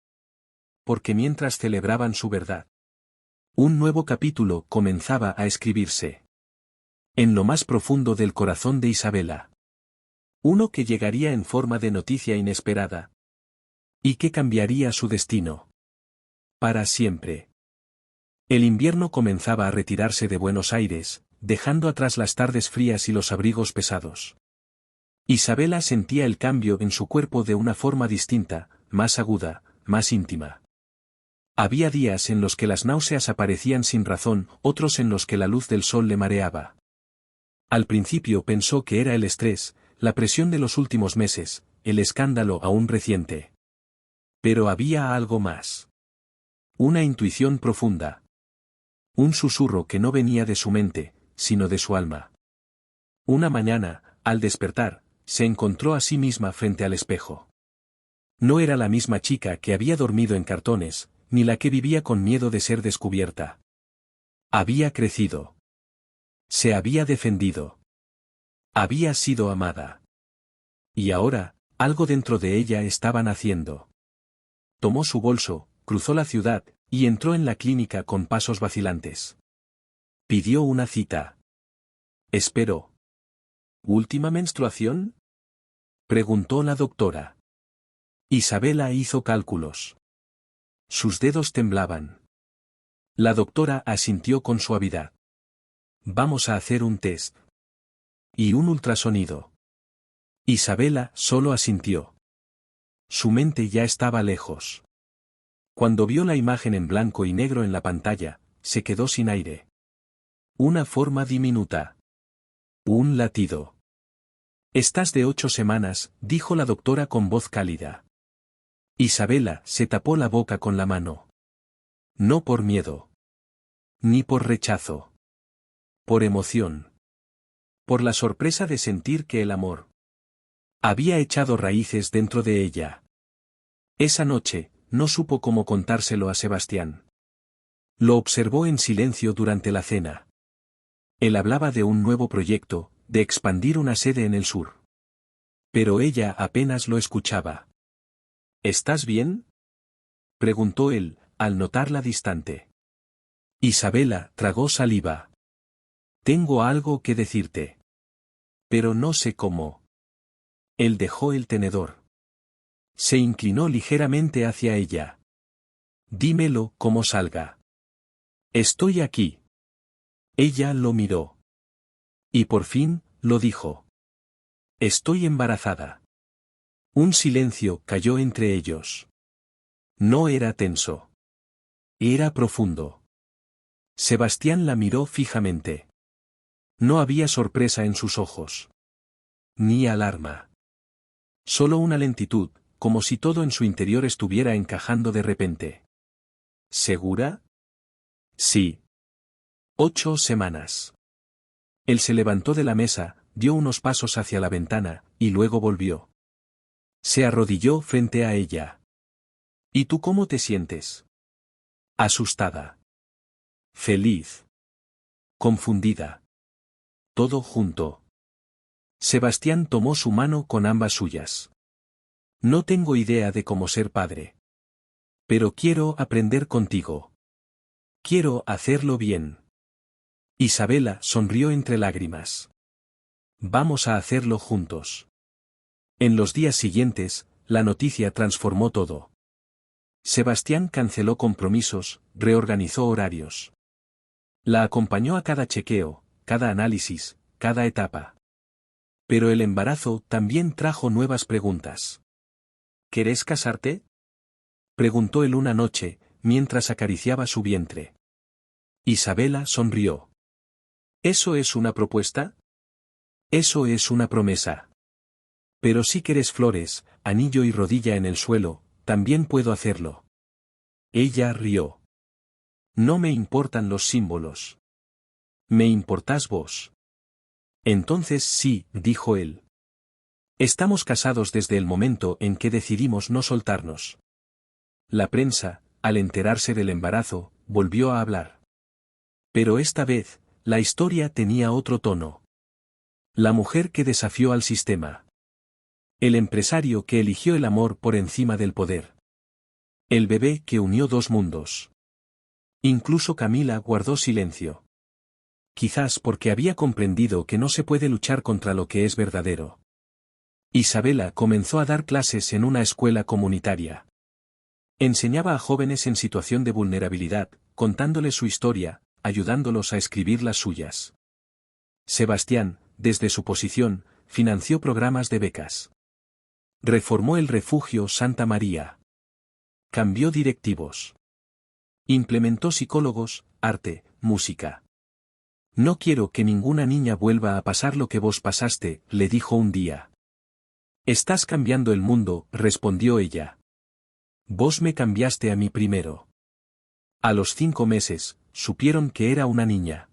Porque mientras celebraban su verdad, un nuevo capítulo comenzaba a escribirse. En lo más profundo del corazón de Isabela. Uno que llegaría en forma de noticia inesperada. Y que cambiaría su destino. Para siempre. El invierno comenzaba a retirarse de Buenos Aires, dejando atrás las tardes frías y los abrigos pesados. Isabela sentía el cambio en su cuerpo de una forma distinta, más aguda, más íntima. Había días en los que las náuseas aparecían sin razón, otros en los que la luz del sol le mareaba. Al principio pensó que era el estrés, la presión de los últimos meses, el escándalo aún reciente. Pero había algo más. Una intuición profunda. Un susurro que no venía de su mente, sino de su alma. Una mañana, al despertar, se encontró a sí misma frente al espejo. No era la misma chica que había dormido en cartones, ni la que vivía con miedo de ser descubierta. Había crecido. Se había defendido. Había sido amada. Y ahora, algo dentro de ella estaba naciendo. Tomó su bolso, cruzó la ciudad, y entró en la clínica con pasos vacilantes. Pidió una cita. Esperó. ¿Última menstruación? Preguntó la doctora. Isabela hizo cálculos. Sus dedos temblaban. La doctora asintió con suavidad. Vamos a hacer un test. Y un ultrasonido. Isabela solo asintió. Su mente ya estaba lejos. Cuando vio la imagen en blanco y negro en la pantalla, se quedó sin aire. Una forma diminuta. Un latido. Estás de 8 semanas, dijo la doctora con voz cálida. Isabela se tapó la boca con la mano. No por miedo. Ni por rechazo. Por emoción. Por la sorpresa de sentir que el amor había echado raíces dentro de ella. Esa noche, no supo cómo contárselo a Sebastián. Lo observó en silencio durante la cena. Él hablaba de un nuevo proyecto, de expandir una sede en el sur. Pero ella apenas lo escuchaba. ¿Estás bien? Preguntó él, al notarla distante. Isabela tragó saliva. Tengo algo que decirte. Pero no sé cómo. Él dejó el tenedor. Se inclinó ligeramente hacia ella. Dímelo como salga. Estoy aquí. Ella lo miró. Y por fin, lo dijo. Estoy embarazada. Un silencio cayó entre ellos. No era tenso. Era profundo. Sebastián la miró fijamente. No había sorpresa en sus ojos. Ni alarma. Solo una lentitud, como si todo en su interior estuviera encajando de repente. ¿Segura? Sí. 8 semanas. Él se levantó de la mesa, dio unos pasos hacia la ventana, y luego volvió. Se arrodilló frente a ella. ¿Y tú cómo te sientes? Asustada. Feliz. Confundida. Todo junto. Sebastián tomó su mano con ambas suyas. No tengo idea de cómo ser padre. Pero quiero aprender contigo. Quiero hacerlo bien. Isabela sonrió entre lágrimas. Vamos a hacerlo juntos. En los días siguientes, la noticia transformó todo. Sebastián canceló compromisos, reorganizó horarios. La acompañó a cada chequeo, cada análisis, cada etapa. Pero el embarazo también trajo nuevas preguntas. ¿Querés casarte? Preguntó él una noche, mientras acariciaba su vientre. Isabela sonrió. ¿Eso es una propuesta? Eso es una promesa. Pero si querés flores, anillo y rodilla en el suelo, también puedo hacerlo. Ella rió. No me importan los símbolos. Me importás vos. Entonces sí, dijo él. Estamos casados desde el momento en que decidimos no soltarnos. La prensa, al enterarse del embarazo, volvió a hablar. Pero esta vez, la historia tenía otro tono. La mujer que desafió al sistema. El empresario que eligió el amor por encima del poder. El bebé que unió dos mundos. Incluso Camila guardó silencio. Quizás porque había comprendido que no se puede luchar contra lo que es verdadero. Isabela comenzó a dar clases en una escuela comunitaria. Enseñaba a jóvenes en situación de vulnerabilidad, contándoles su historia, ayudándolos a escribir las suyas. Sebastián, desde su posición, financió programas de becas. Reformó el refugio Santa María. Cambió directivos. Implementó psicólogos, arte, música. No quiero que ninguna niña vuelva a pasar lo que vos pasaste, le dijo un día. Estás cambiando el mundo, respondió ella. Vos me cambiaste a mí primero. A los 5 meses, supieron que era una niña.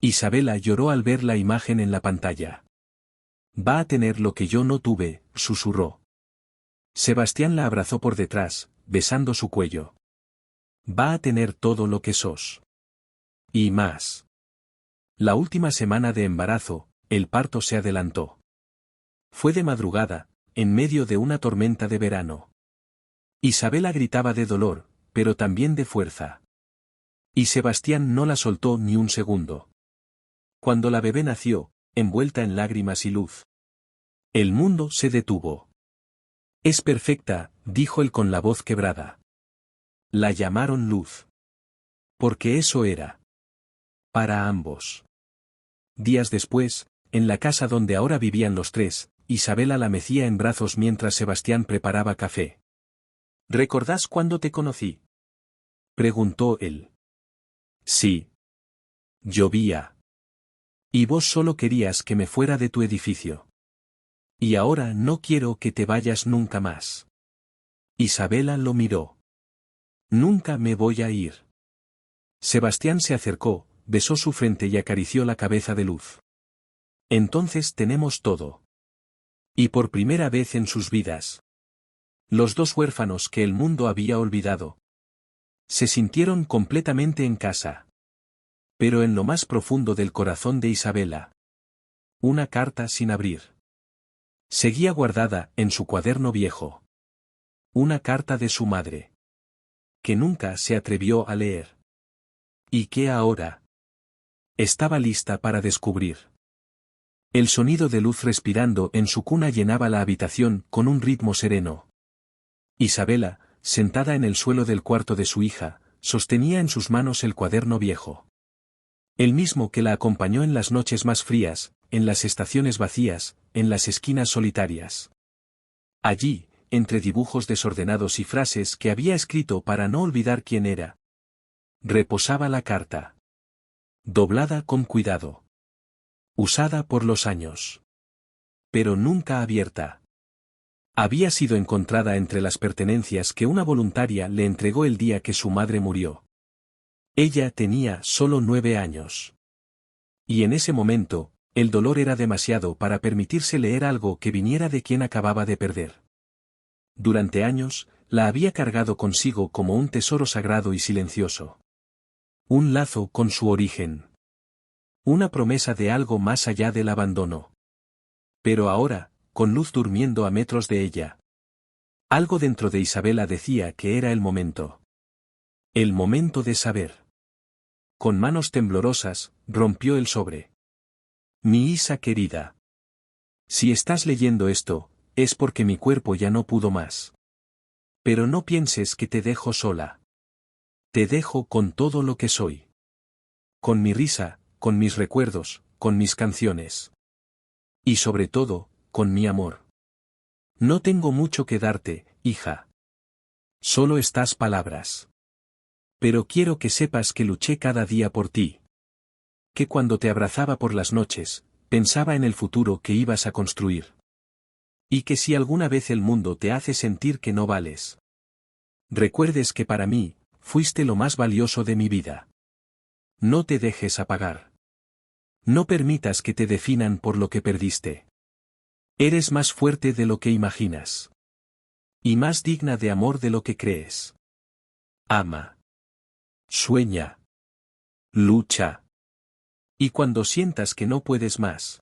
Isabela lloró al ver la imagen en la pantalla. Va a tener lo que yo no tuve, susurró. Sebastián la abrazó por detrás, besando su cuello. Va a tener todo lo que sos. Y más. La última semana de embarazo, el parto se adelantó. Fue de madrugada, en medio de una tormenta de verano. Isabela gritaba de dolor, pero también de fuerza. Y Sebastián no la soltó ni un segundo. Cuando la bebé nació, envuelta en lágrimas y luz. El mundo se detuvo. Es perfecta, dijo él con la voz quebrada. La llamaron Luz. Porque eso era. Para ambos. Días después, en la casa donde ahora vivían los tres, Isabela la mecía en brazos mientras Sebastián preparaba café. ¿Recordás cuándo te conocí? Preguntó él. Sí. Llovía. Y vos solo querías que me fuera de tu edificio. Y ahora no quiero que te vayas nunca más. Isabela lo miró. Nunca me voy a ir. Sebastián se acercó, besó su frente y acarició la cabeza de Luz. Entonces tenemos todo. Y por primera vez en sus vidas. Los dos huérfanos que el mundo había olvidado. Se sintieron completamente en casa. Pero en lo más profundo del corazón de Isabela. Una carta sin abrir. Seguía guardada en su cuaderno viejo. Una carta de su madre. Que nunca se atrevió a leer. Y que ahora estaba lista para descubrir. El sonido de Luz respirando en su cuna llenaba la habitación con un ritmo sereno. Isabela, sentada en el suelo del cuarto de su hija, sostenía en sus manos el cuaderno viejo. El mismo que la acompañó en las noches más frías, en las estaciones vacías, en las esquinas solitarias. Allí, entre dibujos desordenados y frases que había escrito para no olvidar quién era, reposaba la carta. Doblada con cuidado. Usada por los años. Pero nunca abierta. Había sido encontrada entre las pertenencias que una voluntaria le entregó el día que su madre murió. Ella tenía solo 9 años. Y en ese momento, el dolor era demasiado para permitirse leer algo que viniera de quien acababa de perder. Durante años, la había cargado consigo como un tesoro sagrado y silencioso. Un lazo con su origen. Una promesa de algo más allá del abandono. Pero ahora, con Luz durmiendo a metros de ella. Algo dentro de Isabela decía que era el momento. El momento de saber. Con manos temblorosas, rompió el sobre. Mi Isa querida. Si estás leyendo esto, es porque mi cuerpo ya no pudo más. Pero no pienses que te dejo sola. Te dejo con todo lo que soy. Con mi risa, con mis recuerdos, con mis canciones. Y sobre todo, con mi amor. No tengo mucho que darte, hija. Solo estas palabras. Pero quiero que sepas que luché cada día por ti. Que cuando te abrazaba por las noches, pensaba en el futuro que ibas a construir. Y que si alguna vez el mundo te hace sentir que no vales, recuerdes que para mí, fuiste lo más valioso de mi vida. No te dejes apagar. No permitas que te definan por lo que perdiste. Eres más fuerte de lo que imaginas. Y más digna de amor de lo que crees. Ama. Sueña. Lucha. Y cuando sientas que no puedes más,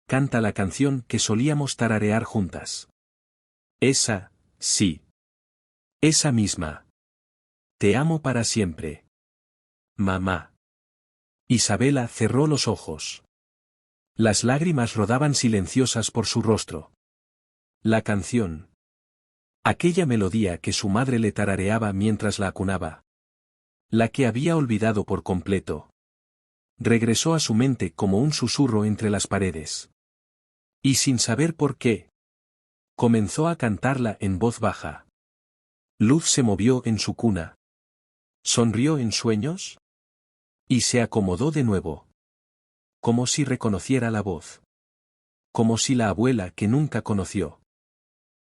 canta la canción que solíamos tararear juntas. Esa, sí. Esa misma. Te amo para siempre. Mamá. Isabela cerró los ojos. Las lágrimas rodaban silenciosas por su rostro. La canción. Aquella melodía que su madre le tarareaba mientras la acunaba. La que había olvidado por completo. Regresó a su mente como un susurro entre las paredes. Y sin saber por qué, comenzó a cantarla en voz baja. Luz se movió en su cuna. Sonrió en sueños. Y se acomodó de nuevo. Como si reconociera la voz. Como si la abuela que nunca conoció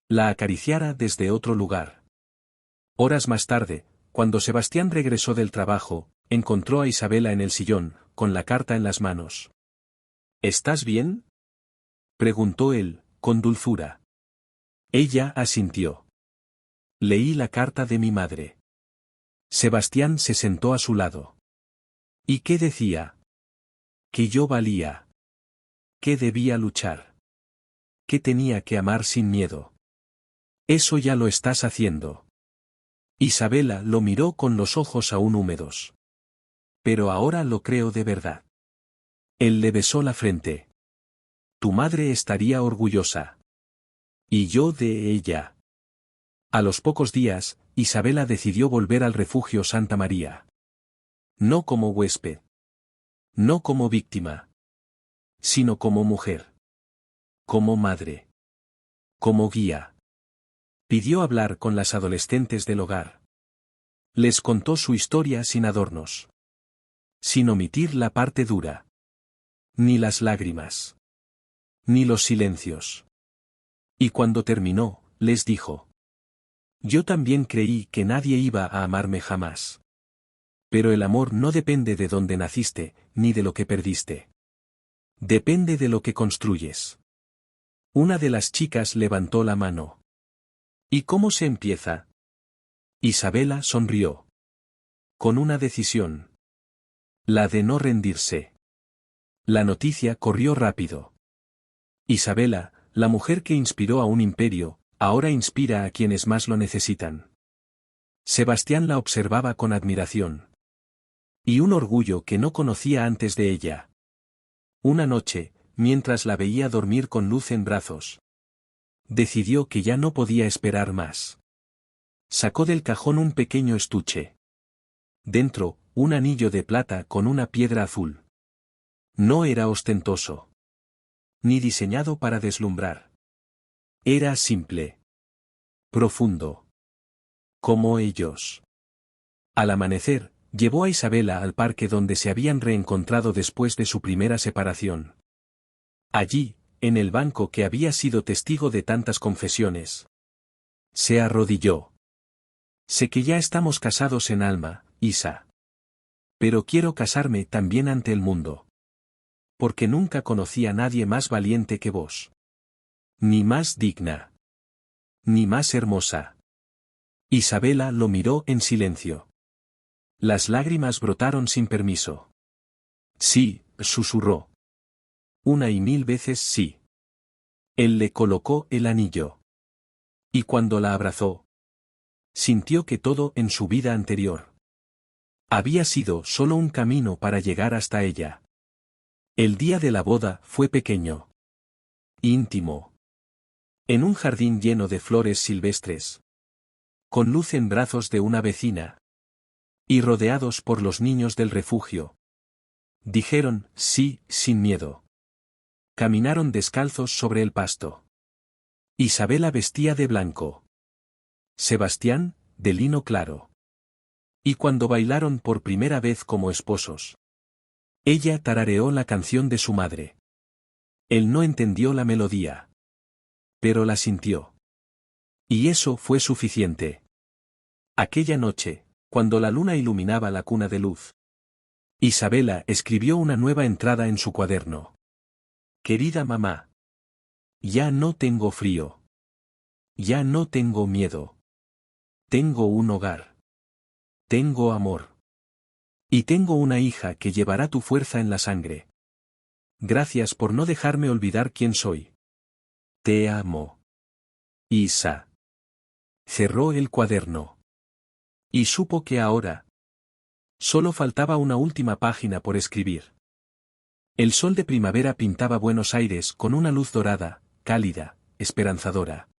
la acariciara desde otro lugar. Horas más tarde, cuando Sebastián regresó del trabajo, encontró a Isabela en el sillón, con la carta en las manos. ¿Estás bien?, preguntó él, con dulzura. Ella asintió. Leí la carta de mi madre. Sebastián se sentó a su lado. ¿Y qué decía? Que yo valía. Que debía luchar. Que tenía que amar sin miedo. Eso ya lo estás haciendo. Isabela lo miró con los ojos aún húmedos. Pero ahora lo creo de verdad. Él le besó la frente. Tu madre estaría orgullosa. Y yo de ella. A los pocos días, Isabela decidió volver al refugio Santa María. No como huésped. No como víctima. Sino como mujer. Como madre. Como guía. Pidió hablar con las adolescentes del hogar. Les contó su historia sin adornos. Sin omitir la parte dura. Ni las lágrimas. Ni los silencios. Y cuando terminó, les dijo. Yo también creí que nadie iba a amarme jamás. Pero el amor no depende de dónde naciste, ni de lo que perdiste. Depende de lo que construyes. Una de las chicas levantó la mano. ¿Y cómo se empieza? Isabela sonrió. Con una decisión. La de no rendirse. La noticia corrió rápido. Isabela, la mujer que inspiró a un imperio, ahora inspira a quienes más lo necesitan. Sebastián la observaba con admiración. Y un orgullo que no conocía antes de ella. Una noche, mientras la veía dormir con Luz en brazos, decidió que ya no podía esperar más. Sacó del cajón un pequeño estuche. Dentro, un anillo de plata con una piedra azul. No era ostentoso. Ni diseñado para deslumbrar. Era simple. Profundo. Como ellos. Al amanecer, llevó a Isabela al parque donde se habían reencontrado después de su primera separación. Allí, en el banco que había sido testigo de tantas confesiones, se arrodilló. Sé que ya estamos casados en alma, Isa. Pero quiero casarme también ante el mundo. Porque nunca conocí a nadie más valiente que vos. Ni más digna. Ni más hermosa. Isabela lo miró en silencio. Las lágrimas brotaron sin permiso. Sí, susurró. Una y mil veces sí. Él le colocó el anillo. Y cuando la abrazó, sintió que todo en su vida anterior había sido solo un camino para llegar hasta ella. El día de la boda fue pequeño, íntimo, en un jardín lleno de flores silvestres, con luz en brazos de una vecina, y rodeados por los niños del refugio. Dijeron sí, sin miedo. Caminaron descalzos sobre el pasto. Isabela vestía de blanco. Sebastián, de lino claro. Y cuando bailaron por primera vez como esposos, ella tarareó la canción de su madre. Él no entendió la melodía, pero la sintió. Y eso fue suficiente. Aquella noche, cuando la luna iluminaba la cuna de luz, Isabela escribió una nueva entrada en su cuaderno. Querida mamá, ya no tengo frío. Ya no tengo miedo. Tengo un hogar. Tengo amor. Y tengo una hija que llevará tu fuerza en la sangre. Gracias por no dejarme olvidar quién soy. Te amo. Isa. Cerró el cuaderno. Y supo que ahora solo faltaba una última página por escribir. El sol de primavera pintaba Buenos Aires con una luz dorada, cálida, esperanzadora.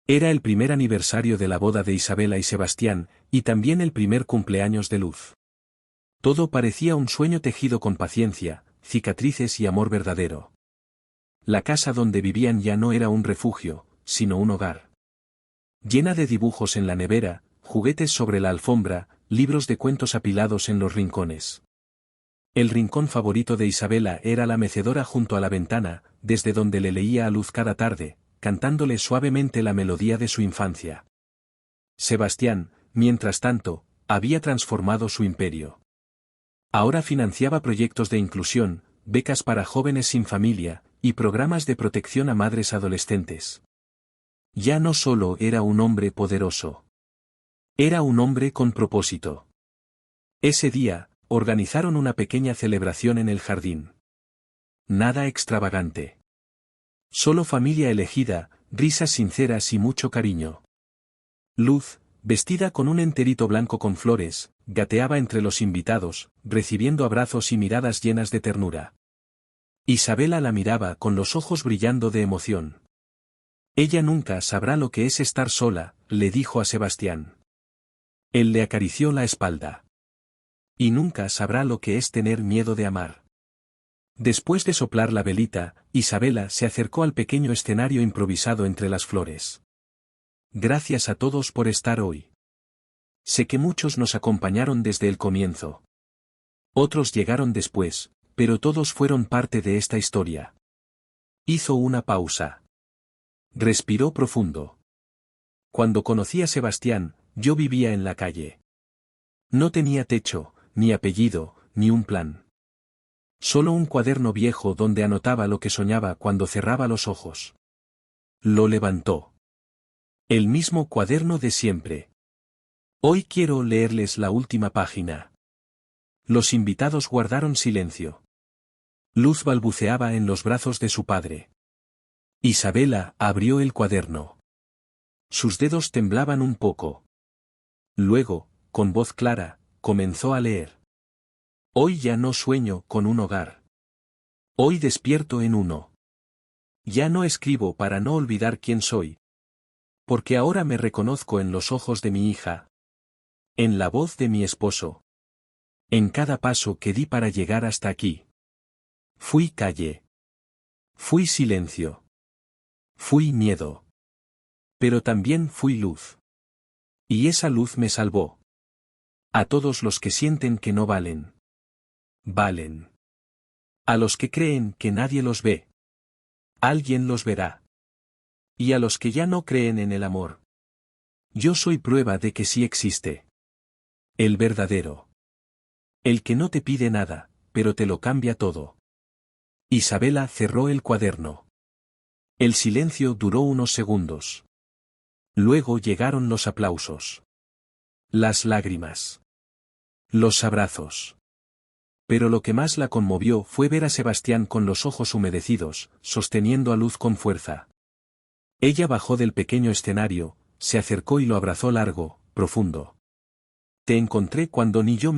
Era el primer aniversario de la boda de Isabela y Sebastián, y también el primer cumpleaños de Luz. Todo parecía un sueño tejido con paciencia, cicatrices y amor verdadero. La casa donde vivían ya no era un refugio, sino un hogar. Llena de dibujos en la nevera, juguetes sobre la alfombra, libros de cuentos apilados en los rincones. El rincón favorito de Isabela era la mecedora junto a la ventana, desde donde le leía a Luz cada tarde, cantándole suavemente la melodía de su infancia. Sebastián, mientras tanto, había transformado su imperio. Ahora financiaba proyectos de inclusión, becas para jóvenes sin familia, y programas de protección a madres adolescentes. Ya no solo era un hombre poderoso. Era un hombre con propósito. Ese día, organizaron una pequeña celebración en el jardín. Nada extravagante. Solo familia elegida, risas sinceras y mucho cariño. Luz, vestida con un enterito blanco con flores, gateaba entre los invitados, recibiendo abrazos y miradas llenas de ternura. Isabela la miraba con los ojos brillando de emoción. Ella nunca sabrá lo que es estar sola, le dijo a Sebastián. Él le acarició la espalda. Y nunca sabrá lo que es tener miedo de amar. Después de soplar la velita, Isabela se acercó al pequeño escenario improvisado entre las flores. Gracias a todos por estar hoy. Sé que muchos nos acompañaron desde el comienzo. Otros llegaron después, pero todos fueron parte de esta historia. Hizo una pausa. Respiró profundo. Cuando conocí a Sebastián, yo vivía en la calle. No tenía techo, ni apellido, ni un plan. Solo un cuaderno viejo donde anotaba lo que soñaba cuando cerraba los ojos. Lo levantó. El mismo cuaderno de siempre. Hoy quiero leerles la última página. Los invitados guardaron silencio. Luz balbuceaba en los brazos de su padre. Isabela abrió el cuaderno. Sus dedos temblaban un poco. Luego, con voz clara, comenzó a leer. Hoy ya no sueño con un hogar. Hoy despierto en uno. Ya no escribo para no olvidar quién soy. Porque ahora me reconozco en los ojos de mi hija. En la voz de mi esposo. En cada paso que di para llegar hasta aquí. Fui calle. Fui silencio. Fui miedo. Pero también fui luz. Y esa luz me salvó. A todos los que sienten que no valen. Valen. A los que creen que nadie los ve. Alguien los verá. Y a los que ya no creen en el amor. Yo soy prueba de que sí existe. El verdadero. El que no te pide nada, pero te lo cambia todo. Isabela cerró el cuaderno. El silencio duró unos segundos. Luego llegaron los aplausos. Las lágrimas. Los abrazos. Pero lo que más la conmovió fue ver a Sebastián con los ojos humedecidos, sosteniendo a Luz con fuerza. Ella bajó del pequeño escenario, se acercó y lo abrazó largo, profundo. Te encontré cuando ni yo me